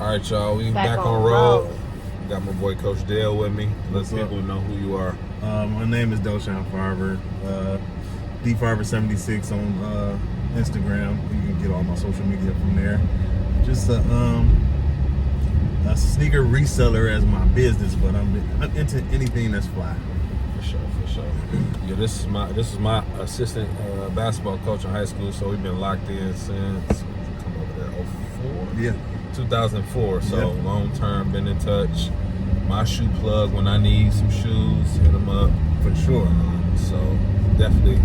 All right, y'all. We back on road. Got my boy Coach Dale with me. Let people know who you are. My name is D Farver. D Farver 76 on Instagram. You can get all my social media from there. Just a sneaker reseller as my business, but I'm into anything that's fly. For sure. Yeah, this is my assistant basketball coach in high school, so we've been locked in since come over there 04? Yeah. 2004. So long term, been in touch. My shoe plug when I need some shoes, hit them up For sure. So definitely,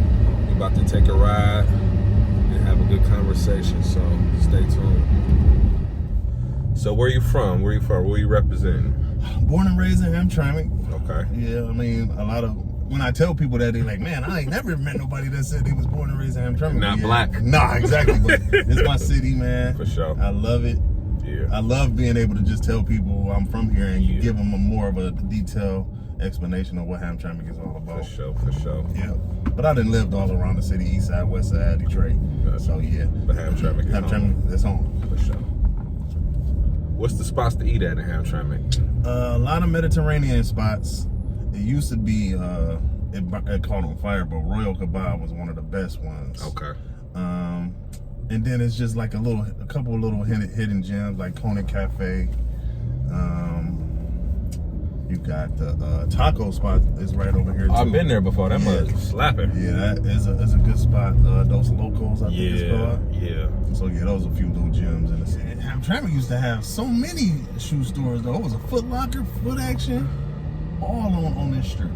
we about to take a ride and have a good conversation. So stay tuned. So where you from? Where you representing? Born and raised in Hamtramck. Okay. Yeah, I mean, when I tell people that, they're like, man, I ain't never met nobody that said they was born and raised in Hamtramck. Not black. Nah, exactly. But it's my city, man. For sure. I love it. Yeah. I love being able to just tell people I'm from here and give them more of a detailed explanation of what Hamtramck is all about. For sure. Yeah. But I done lived all around the city, east side, west side, Detroit. So yeah. But Hamtramck is home. For sure. What's the spots to eat at in Hamtramck? A lot of Mediterranean spots. It used to be, it caught on fire, but Royal Kebab was one of the best ones. Okay. And then it's just like a couple of little hidden gems like Koenig Cafe. You got the taco spot is right over here too. I've been there before. That mug is slapping. Yeah, that is a good spot. Dos Locos, I think it's called. Yeah. So yeah, those are a few little gems in the city. Hamtramck used to have so many shoe stores though. It was a Foot Locker, Foot Action, all on this street.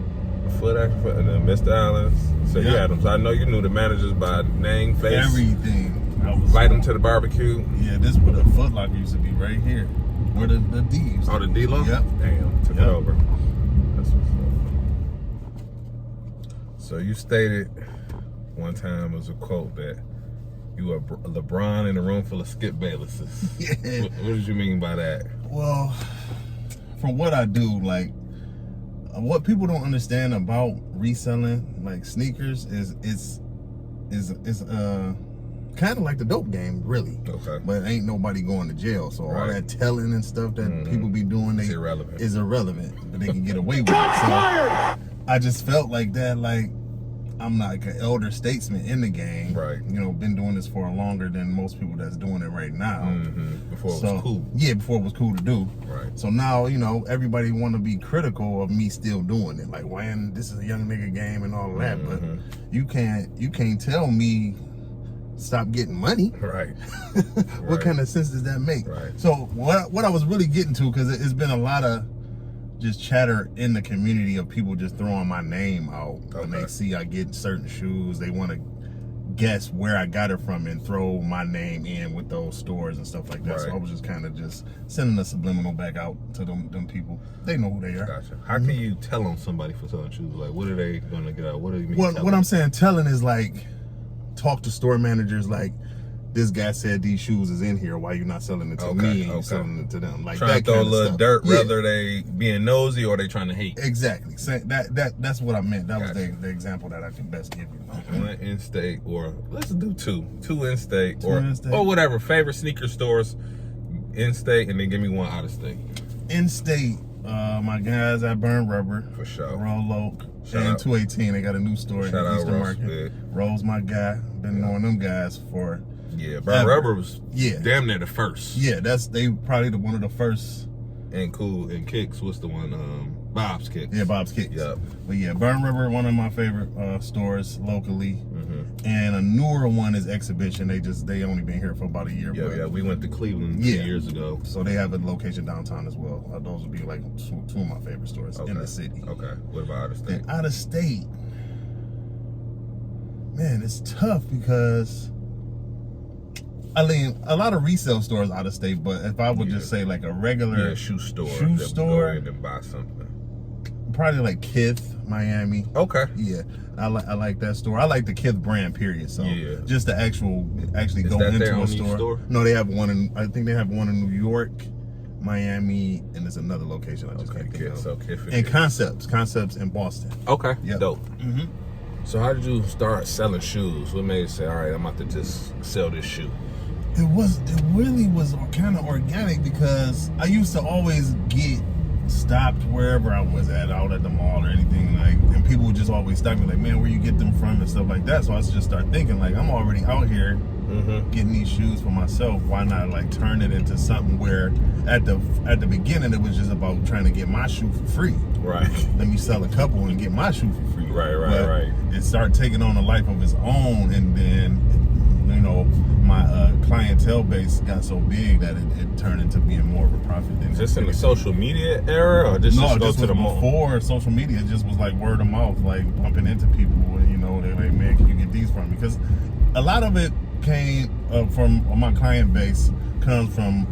Foot Action, and then Mr. Allen's. So you had them. So I know you knew the managers by name, face. Everything. Invite them to the barbecue. Yeah, this is where the Foot Locker used to be, right here. Where the D used to be. The D-Lo? Yep. Damn, took it over. That's what's up. So you stated one time as a quote that you were LeBron in a room full of Skip Baylesses. Yeah. What did you mean by that? Well, from what I do, like, what people don't understand about reselling like sneakers is kind of like the dope game, really. Okay. But ain't nobody going to jail, so all that telling and stuff that people be doing is irrelevant, but they can get away with it. So I just felt like that, like I'm like an elder statesman in the game. Right. You know, been doing this for longer than most people that's doing it right now. Before it was cool. Yeah, before it was cool to do. Right. So now, you know, everybody want to be critical of me still doing it. Like, when this is a young nigga game and all that, but you can't tell me stop getting money. Right. What kind of sense does that make? Right. So what I was really getting to, because it's been a lot of just chatter in the community of people just throwing my name out when they see I get certain shoes. They want to guess where I got it from and throw my name in with those stores and stuff like that. Right. So I was just kind of just sending a subliminal back out to them people. They know who they are. Gotcha. How can you tell on somebody for selling shoes? Like, what are they going to get out? What do you mean? What I'm saying telling is like, talk to store managers like, this guy said these shoes is in here. Why you not selling it to me and you selling it to them? Like, trying that to throw kind a little stuff. dirt, whether they being nosy or they trying to hate. Exactly. That's what I meant. That was the example that I can best give you. One in-state, or let's do two in-state, or whatever. Favorite sneaker stores in-state, and then give me one out-of-state. In-state, my guys at Burn Rubber. For sure. Roll Oak. And 218, they got a new store in the Eastern Market. Rose, my guy. Been knowing them guys for Burn Rubber was damn near the first. Yeah, they probably one of the first. And Cool and Kicks, what's the one? Bob's Kicks. Yeah, Bob's Kicks. Yep. But yeah, Burn Rubber, one of my favorite stores locally. And a newer one is Exhibition. They only been here for about a year. Yeah, we went to Cleveland 2 years ago. So they have a location downtown as well. Those would be like two of my favorite stores in the city. Okay. What about out of state? And out of state, man, it's tough because I mean, a lot of resale stores out of state, but if I would just say like a regular shoe store, go in and buy something, probably like Kith, Miami. Okay. Yeah, I like that store. I like the Kith brand, period. So just to actually go into a store. No, they have one I think they have one in New York, Miami, and there's another location I just can't think of. So Kith and Concepts in Boston. Okay. Yep. Dope. So how did you start selling shoes? What made you say, all right, I'm about to just sell this shoe? It really was kind of organic because I used to always get stopped wherever I was out at the mall or anything, like, and people would just always stop me like, man, where you get them from and stuff like that. So I just start thinking like, I'm already out here getting these shoes for myself. Why not like turn it into something where at the beginning it was just about trying to get my shoe for free. Right. Let me sell a couple and get my shoe for free. Right. It started taking on a life of its own, and then my clientele base got so big that it turned into being more of a profit than just in the social media era, or just go to the mall? Before social media, it just was like word of mouth, like bumping into people, and they're like, man, can you get these from me? Because a lot of it came from my client base, comes from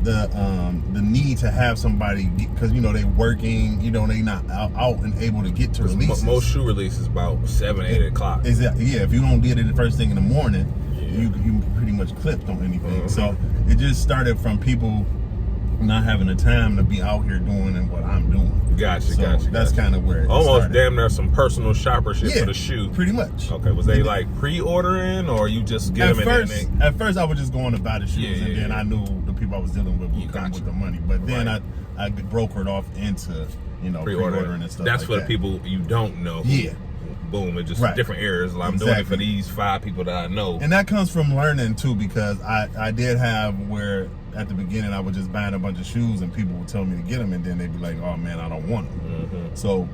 the need to have somebody, because they working, they not out and able to get to releases. Most shoe releases about 7, 8 o'clock. Exactly. Yeah, if you don't get it the first thing in the morning, you pretty much clipped on anything. So it just started from people not having the time to be out here doing what I'm doing. Gotcha. That's kind of where it almost started. Damn near some personal shopper shit for the shoe. Pretty much. Okay, was they like pre-ordering, or you just get them in? At first, I was just going to buy the shoes, and then I knew the people I was dealing with would come with the money. But then I brokered off into pre-ordering and stuff. That's like for that. the people you don't know. Boom, it's just different areas. I'm doing it for these 5 people that I know. And that comes from learning too, because I did have where at the beginning I was just buying a bunch of shoes and people would tell me to get them, and then they'd be like, oh man, I don't want them. So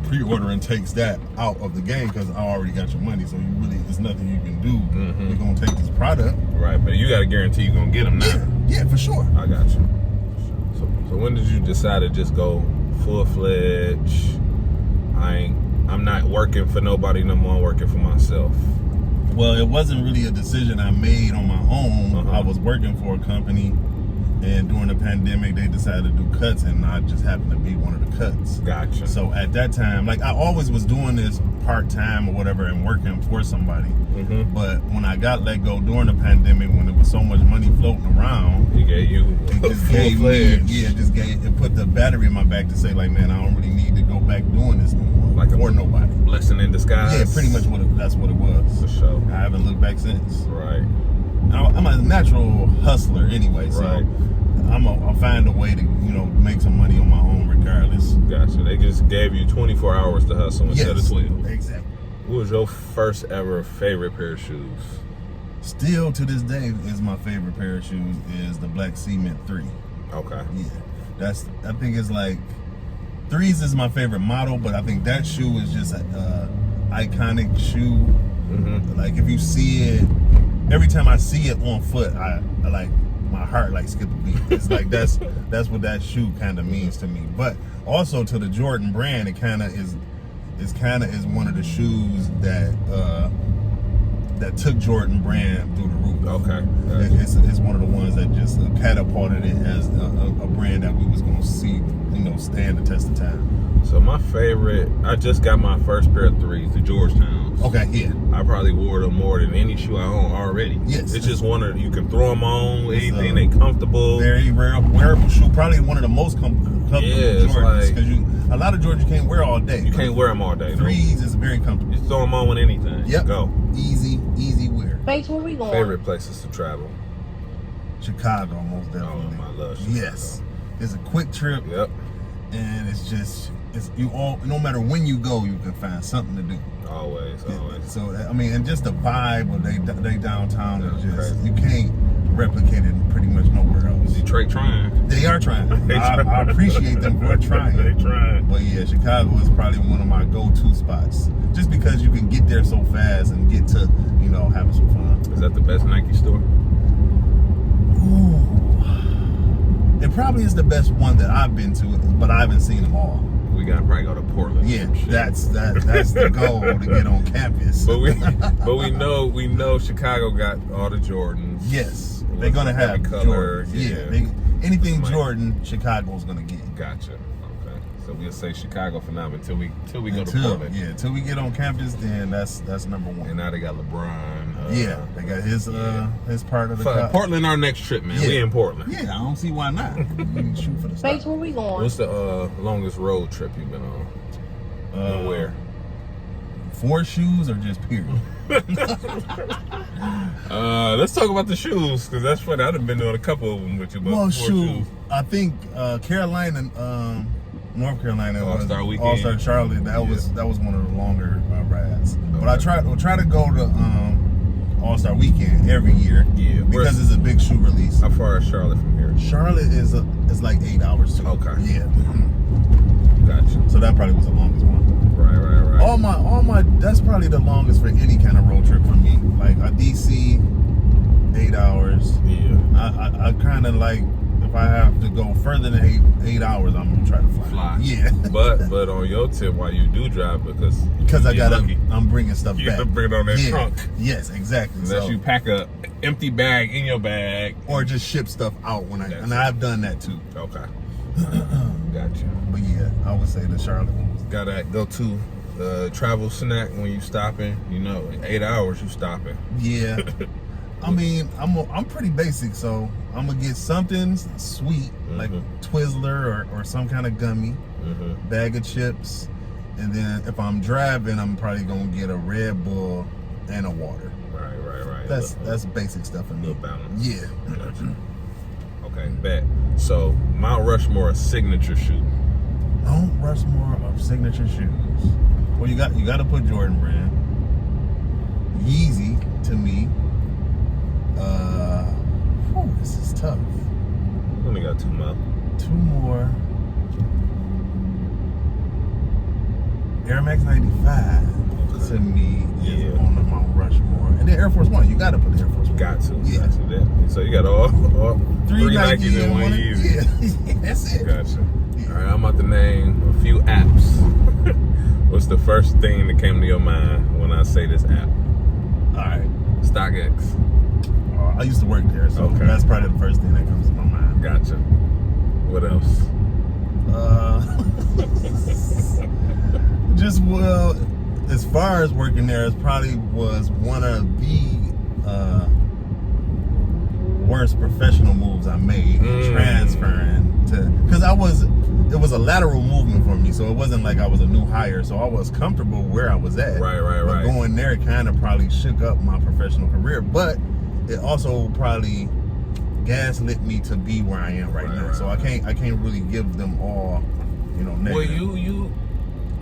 pre-ordering takes that out of the game, because I already got your money, so there's nothing you can do. We're gonna take this product, right? But you got to guarantee you're gonna get them now. Yeah, for sure. I got you. So when did you decide to just go full-fledged? I'm not working for nobody no more. I'm working for myself. Well, it wasn't really a decision I made on my own. I was working for a company, and during the pandemic, they decided to do cuts, and I just happened to be one of the cuts. Gotcha. So at that time, like, I always was doing this part-time or whatever and working for somebody. But when I got let go during the pandemic, when there was so much money floating around, it put the battery in my back to say, like, man, I don't really need to go back doing this no more. Like for nobody. Blessing in disguise. Yeah, pretty much that's what it was. For sure. I haven't looked back since. Right. I'm a natural hustler anyway, so I'll find a way to make some money on my own regardless. Gotcha. They just gave you 24 hours to hustle instead of 12. Exactly. What was your first ever favorite pair of shoes? Still to this day is my favorite pair of shoes is the Black Cement 3. Okay. Yeah, I think it's like 3s is my favorite model, but I think that shoe is just an iconic shoe. Like, if you see it, every time I see it on foot, I like, my heart like skip a beat. It's like that's what that shoe kind of means to me. But also to the Jordan brand, it kind of is one of the shoes that took Jordan brand through the roof. Okay. It's one of the ones that just catapulted it as a brand that we was gonna see, stand the test of time. So my favorite, I just got my first pair of 3s, the Georgetowns. Okay, yeah. I probably wore them more than any shoe I own already. Yes. It's just one of, you can throw them on, anything, they comfortable. Very wearable shoe, probably one of the most comfortable Jordans, because a lot of Jordans you can't wear all day. You can't wear them all day. 3s is very comfortable. You throw them on with anything. Yep. Go. Easy wear. Face, where we going? Favorite places to travel? Chicago, most definitely. Oh, I love Chicago. Yes. It's a quick trip. Yep. And no matter when you go, you can find something to do. Always. So and just the vibe of they downtown is just you can't replicate it pretty much nowhere else. Detroit trying. They are trying. I appreciate them for trying. They trying. But yeah, Chicago is probably one of my go-to spots, just because you can get there so fast and get to having some fun. Is that the best Nike store? Ooh. It probably is the best one that I've been to, but I haven't seen them all. We gotta probably go to Portland. Yeah, that's the goal to get on campus. But we know Chicago got all the Jordans. Yes, they're gonna have color. Jordan. Yeah, anything Jordan, Chicago's gonna get. Gotcha. Okay, so we'll say Chicago for now until we go to Portland. Yeah, until we get on campus, then that's number one. And now they got LeBron. Yeah, they got his part of the Portland. Our next trip, man. We in Portland. Yeah, I don't see why not. We can shoot for the Face, stop. where we going? What's the longest road trip you've been on? And where? for shoes or just period? Let's talk about the shoes, because that's funny. I've been doing a couple of them with you. But Well, shoes. I think Carolina, North Carolina, All-Star Weekend. All-Star Charlotte. That was one of the longer rides. But I try to go to All-Star Weekend every year. Yeah, because it's a big shoe release. How far is Charlotte from here? Charlotte is like 8 hours too. Okay. Yeah. Gotcha. So that probably was the longest one. Right. All my that's probably the longest for any kind of road trip for me. Like a DC, 8 hours. Yeah. I kind of like, if I have to go further than eight hours, I'm gonna try to fly. Yeah. but on your tip, why you do drive, because I'm bringing stuff you back. got to bring it on that trunk. Yes, exactly. Unless you pack a empty bag in your bag, or just ship stuff out and I've done that too. Okay. Gotcha. But yeah, I would say the Charlotte one. Gotta go to travel snack when you stopping. 8 hours you stopping. Yeah. I mean, I'm pretty basic, so I'm gonna get something sweet, like Twizzler or some kind of gummy, bag of chips, and then if I'm driving, I'm probably gonna get a Red Bull and a water. Right. That's basic stuff for me. Little balance. Yeah. Gotcha. Okay, bet. So Mount Rushmore signature shoe. Mount Rushmore of signature shoes. Well, you got to put Jordan Brand. Yeezy to me. This is tough. Only got 2 more. 2 more. Air Max 95 to me is on the Mount Rushmore. And then Air Force One. You got to put the Air Force One. Got to. Yeah. Got to that. So you got all 3 Nikes and 1 Yeezy. Yeah. That's it. Gotcha. All right, I'm about to name a few apps. What's the first thing that came to your mind when I say this app? All right. StockX. I used to work there, so that's probably the first thing that comes to my mind. Gotcha. What else? As far as working there, it probably was one of the worst professional moves I made, transferring to, because it was a lateral movement for me, so it wasn't like I was a new hire, so I was comfortable where I was at. Right. But going there kind of probably shook up my professional career, but it also probably gaslit me to be where I am right now. So I can't really give them all, negative. Well,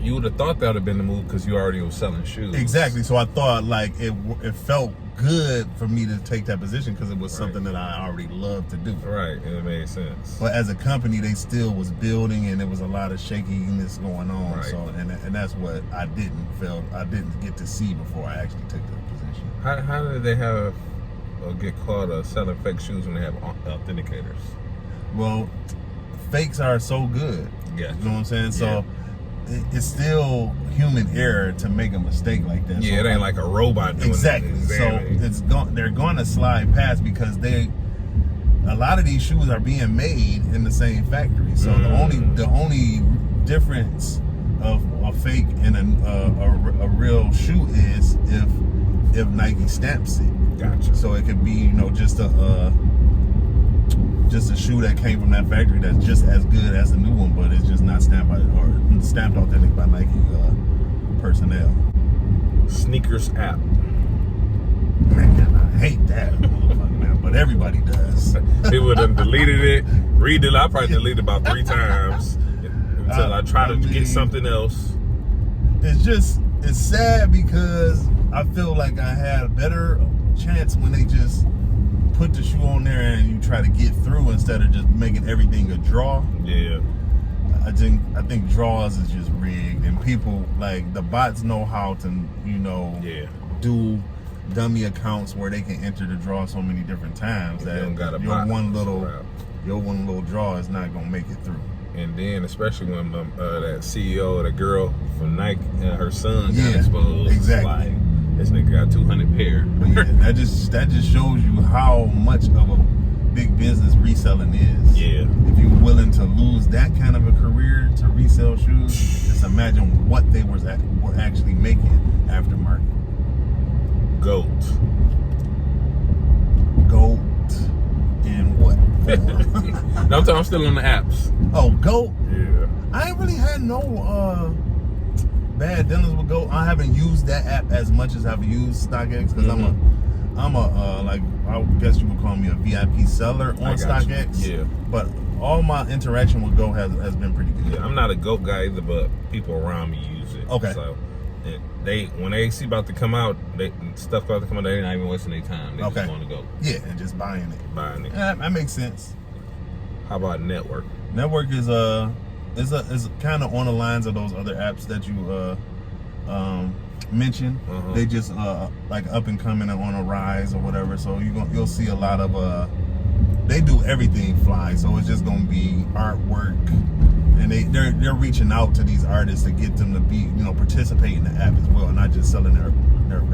you would have thought that would have been the move because you already was selling shoes. Exactly. So I thought like it felt good for me to take that position because it was something that I already loved to do. Right. It made sense. But as a company, they still was building, and there was a lot of shakiness going on. Right. So and that's what I didn't get to see before I actually took the position. How did they have or get caught selling fake shoes when they have authenticators? Well, fakes are so good. Yeah. You know what I'm saying? So it's still human error to make a mistake like that. Yeah, so it ain't like a robot doing exactly. it. So they're gonna slide past because a lot of these shoes are being made in the same factory. So the only difference of a fake and a real shoe is if Nike stamps it. Gotcha. So it could be just a shoe that came from that factory that's just as good as the new one, but it's just not stamped authentic by Nike personnel. Sneakers app. Man, I hate that motherfucker, man, but everybody does. People done deleted it, I probably deleted about 3 times until I try to get something else. It's sad because I feel like I had a better chance when they just put the shoe on there and you try to get through instead of just making everything a draw. Yeah. I think draws is just rigged, and people like the bots know how to do dummy accounts where they can enter the draw so many different times that your one little draw is not gonna make it through. And then especially when that CEO, the girl from Nike, and her son got exposed. Exactly. Like, this nigga got 200 pair. But yeah, that just shows you how much of a big business reselling is. Yeah. If you're willing to lose that kind of a career to resell shoes, just imagine what they were actually making aftermarket. GOAT in what form? No, I'm still on the apps. Oh, GOAT? Yeah. I ain't really had no bad dealings with Go. I haven't used that app as much as I've used StockX because I'm a like I guess you would call me a VIP seller on StockX. Yeah. But all my interaction with Go has been pretty good. Yeah, I'm not a GOAT guy either, but people around me use it. Okay. So when they see about to come out, stuff about to come out, they're not even wasting their time. They just want to go. Yeah, and just buying it. Yeah, that makes sense. How about Network? Network is kind of on the lines of those other apps that you mentioned. They just like up and coming and on a rise or whatever. So you'll see a lot of they do everything fly. So it's just gonna be artwork, and they're reaching out to these artists to get them to be participate in the app as well, not just selling their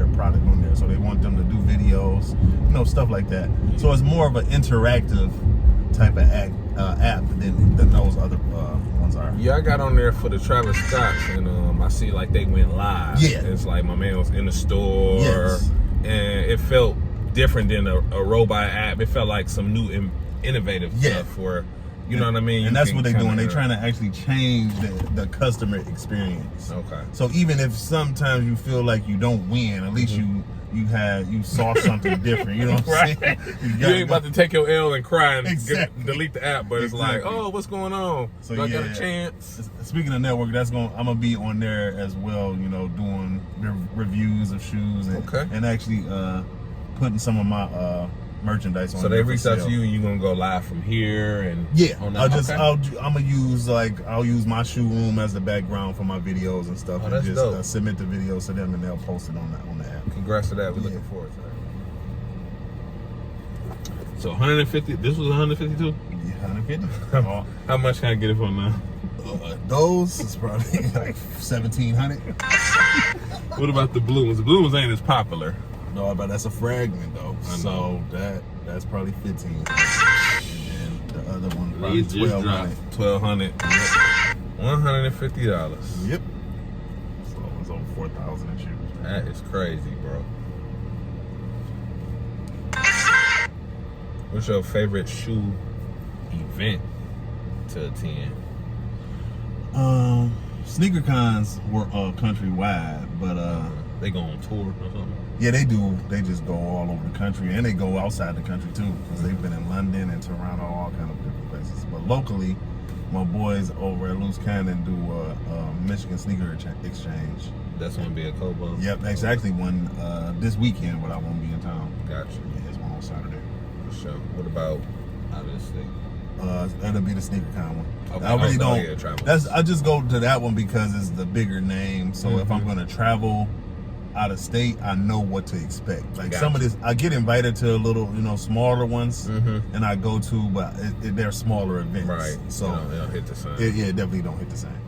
product on there. So they want them to do videos, stuff like that. So it's more of an interactive type of app than those other ones are. Yeah, I got on there for the Travis Scotts, and I see like they went live. Yeah, it's like my man was in the store, and it felt different than a robot app. It felt like some new innovative stuff for. You know what I mean? And that's what they're doing. They're trying to actually change the customer experience. Okay. So even if sometimes you feel like you don't win, at least you saw something different. You know what I'm saying? You ain't about to take your L and cry and delete the app, but it's like, oh, what's going on? So I got a chance. Speaking of Network, I'm gonna be on there as well. Doing reviews of shoes and actually putting some of my merchandise on. So they reached out to you, and you're gonna go live from here, and I'll use my showroom as the background for my videos and stuff, and just dope. Submit the videos to them, and they'll post it on the app. Congrats to that. We're looking forward to that. So 150. This was 152. Yeah, 150. How much can I get it for now? Those is probably like 1,700. What about the blue ones? The blue ones ain't as popular. No, but that's a fragment though. So that's probably 15. And the other one probably 1,200. 1,200. $150. Yep. So it's over 4,000 in shoes. That is crazy, bro. What's your favorite shoe event to attend? Sneaker cons were countrywide, but they go on tour or something? Yeah, they do. They just go all over the country, and they go outside the country too, because they've been in London and Toronto, all kind of different places. But locally, my boys over at Loose Cannon do a Michigan sneaker exchange. That's gonna be a Cobo. Yep, there's actually one this weekend, but I won't be in town. Gotcha. Yeah, there's one on Saturday. For sure. What about out of the state? That'll be the sneaker con one. Okay. I really don't. Yeah, I just go to that one because it's the bigger name. So if I'm gonna travel out of state, I know what to expect. Like some of this, I get invited to a little, smaller ones, and I go to, but they're smaller events. Right. So they don't hit the same. Yeah, definitely don't hit the same.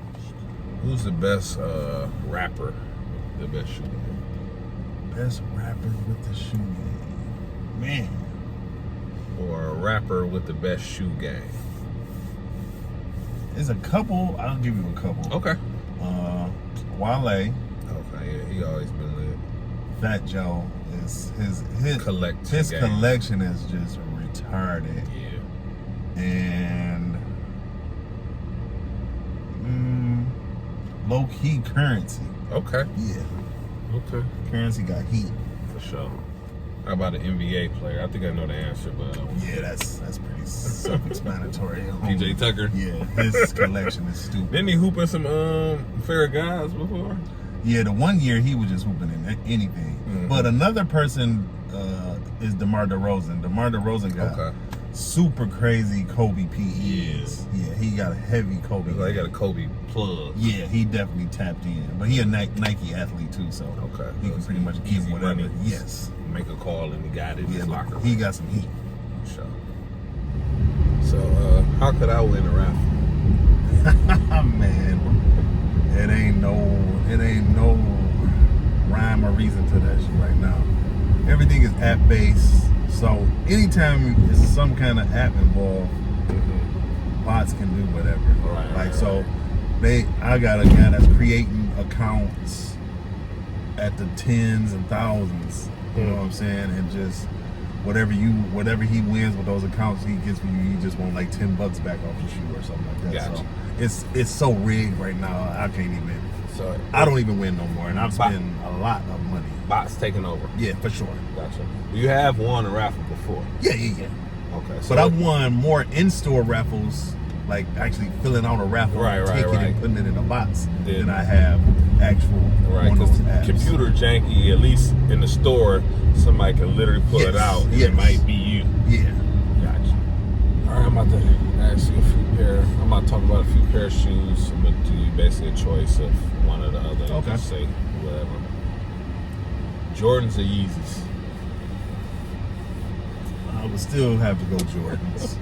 Who's the best rapper? The best shoe game? Best rapper with the shoe game, man. Or a rapper with the best shoe game? There's a couple. I'll give you a couple. Okay. Wale. Okay, yeah, he always been lit. Fat Joe is his collection is just retarded. Yeah. And low key Currency. Okay. Yeah. Okay. Currency got heat. For sure. How about an NBA player? I think I know the answer, but yeah, that's pretty self-explanatory. PJ Tucker. Yeah, his collection is stupid. Didn't he hoop in some fair guys before? Yeah, the one year he was just hooping in anything. But another person is DeMar DeRozan. DeMar DeRozan got super crazy Kobe PEs. Yeah, he got a heavy Kobe. He got a Kobe plug. Yeah, he definitely tapped in. But he a Nike athlete too, so he can pretty much give whatever. Money. Yes. Make a call and he got it in his locker room. He got some heat. Sure. So, how could I win a raffle? Man, it ain't no rhyme or reason to that shit right now. Everything is app based, so anytime there's some kind of app involved, bots can do whatever. I got a guy that's creating accounts at the tens and thousands. You know what I'm saying? And just whatever he wins with those accounts he gets for you, you just want like $10 back off your shoe or something like that. Gotcha. So it's so rigged right now. I can't even. So I don't even win no more, and I've spent a lot of money. Bots taking over. Yeah, for sure. Gotcha. You have won a raffle before. Yeah. Okay. So But I've won more in-store raffles, like actually filling out a raffle, ticket, and putting it in a box, than I have actual on those apps. Computer janky, at least in the store, somebody can literally pull it out, and it might be you. Yeah. Gotcha. All right, I'm about to ask you a few pair. I'm about to talk about a few pair of shoes. I'm gonna do you basically a choice of one or the other. Okay. Just say whatever. Jordans or Yeezys? I would still have to go Jordans.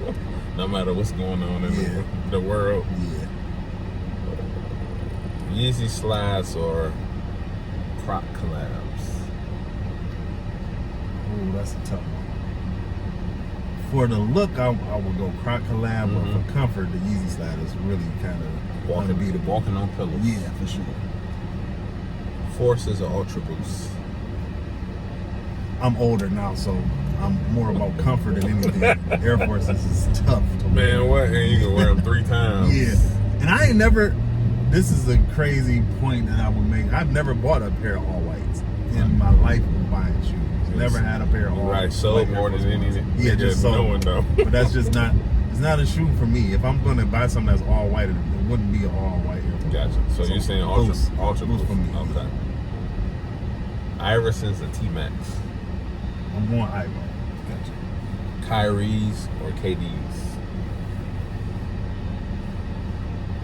No matter what's going on in the world. Yeah. Yeezy slides or Croc collabs? Oh, that's a tough one. For the look, I would go Croc collab, but for comfort, the Yeezy slide is really kind of unbeatable. Walking on pillows. Yeah, for sure. Forces or Ultra Boosts? I'm older now, so I'm more about comfort than anything. Air Forces is tough to wear. Man, what? And you can wear them 3 times. Yeah. And I ain't never, this is a crazy point that I would make. I've never bought a pair of all whites in my life of buying shoes. Never had a pair of all whites. Right, sold more than anything. Yeah, just sold. No one though. But that's just not, it's not a shoe for me. If I'm going to buy something that's all white, it wouldn't be an all white Air Force. Gotcha. So you're saying Ultra Boost for me. Okay. Iversons or T-Max? I'm going Ivo. Gotcha. Kyrie's or KD's?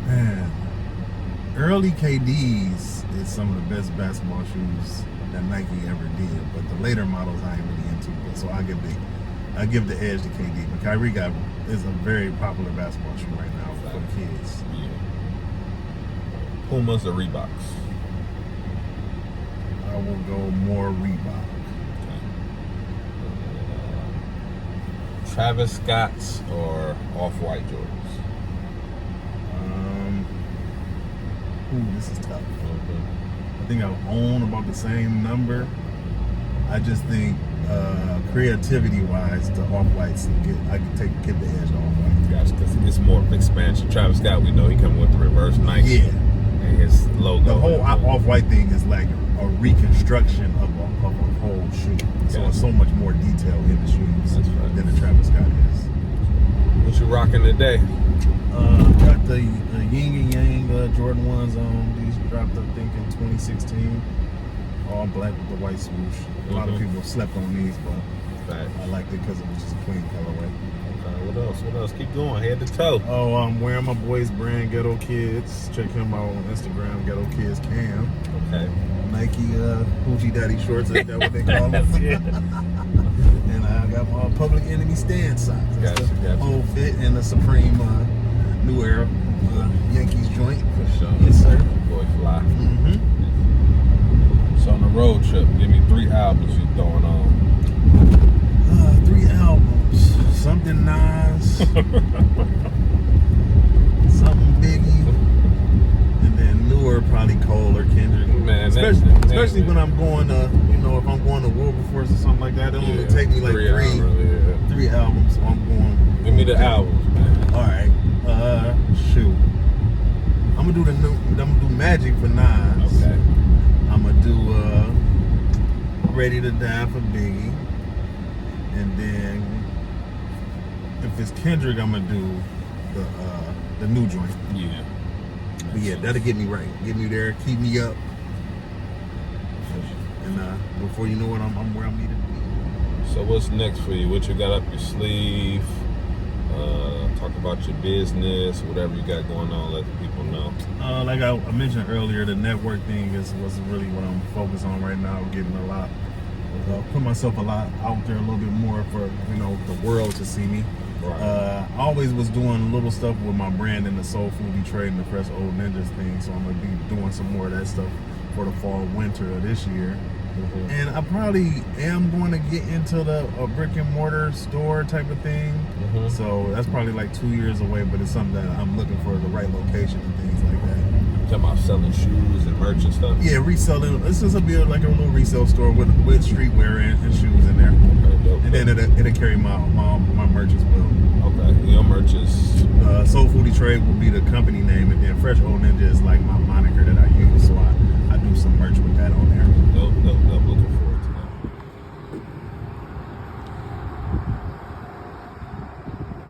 Man, early KD's is some of the best basketball shoes that Nike ever did, but the later models I ain't really into. So I give the edge to KD. But Kyrie is a very popular basketball shoe right now for the kids. Yeah. Pumas or Reeboks? I will go more Reebok. Travis Scott's or Off-White Jordans? This is tough. I think I own about the same number. I just think creativity-wise, the Off-Whites, I can give the edge to Off-White. Gotcha, because it's more expansion. Travis Scott, we know he come with the reverse Nike. Yeah. And his logo. The whole Off-White thing is like a reconstruction of a whole shoe. So it's so much more detail in the shoes than the Travis Scott is. What you rocking today? Got the Yin and Yang Jordan 1s on. These dropped, I think, in 2016. All black with the white swoosh. A lot of people slept on these, but I liked it because it was just a clean colorway. Okay, what else? What else? Keep going, head to toe. Oh, I'm wearing my boy's brand, Ghetto Kids. Check him out on Instagram, Ghetto Kids Cam. Okay. Nike Hoochie Daddy shorts, is that what they call them? And I got my Public Enemy Stand socks. That's the whole fit and the Supreme New Era Yankees joint. For sure. Yes, sir. Boy fly. So on the road trip, give me 3 albums you throwing on. 3 albums. Something Nas. Something Biggie. And then newer, probably Cole or Kendrick. Man, especially when I'm going to, if I'm going to Wilberforce or something like that, it'll only take me like 3 albums. So I'm going. Give me the albums, man. All right. Shoot. I'm gonna do Magic for Nas. Okay. I'm gonna do Ready to Die for Biggie. And then if it's Kendrick, I'm gonna do the new joint. Yeah. But yeah, that'll get me right. Get me there, keep me up. And before you know it, I'm where I need to be. So what's next for you? What you got up your sleeve? Talk about your business, whatever you got going on, let the people know. Like I mentioned earlier, the network thing was really what I'm focused on right now. Getting a lot, put myself a lot out there, a little bit more for the world to see me. Right. I always was doing little stuff with my brand in the Soul Food Detroit and the Fresh Old Ninjas thing, so I'm gonna be doing some more of that stuff for the fall winter of this year. And I probably am going to get into a brick and mortar store type of thing. So that's probably like 2 years away, but it's something that I'm looking for the right location and things like that. You talking about selling shoes and merch and stuff? Yeah, reselling. This is a little resale store with streetwear and shoes in there. Okay, dope. And then it'll carry my merch as well. Okay, your merch is Soul Foodie Trade will be the company name, and then Fresh Old Ninja is like my moniker that I use. So I do some merch with that on there. dope. Looking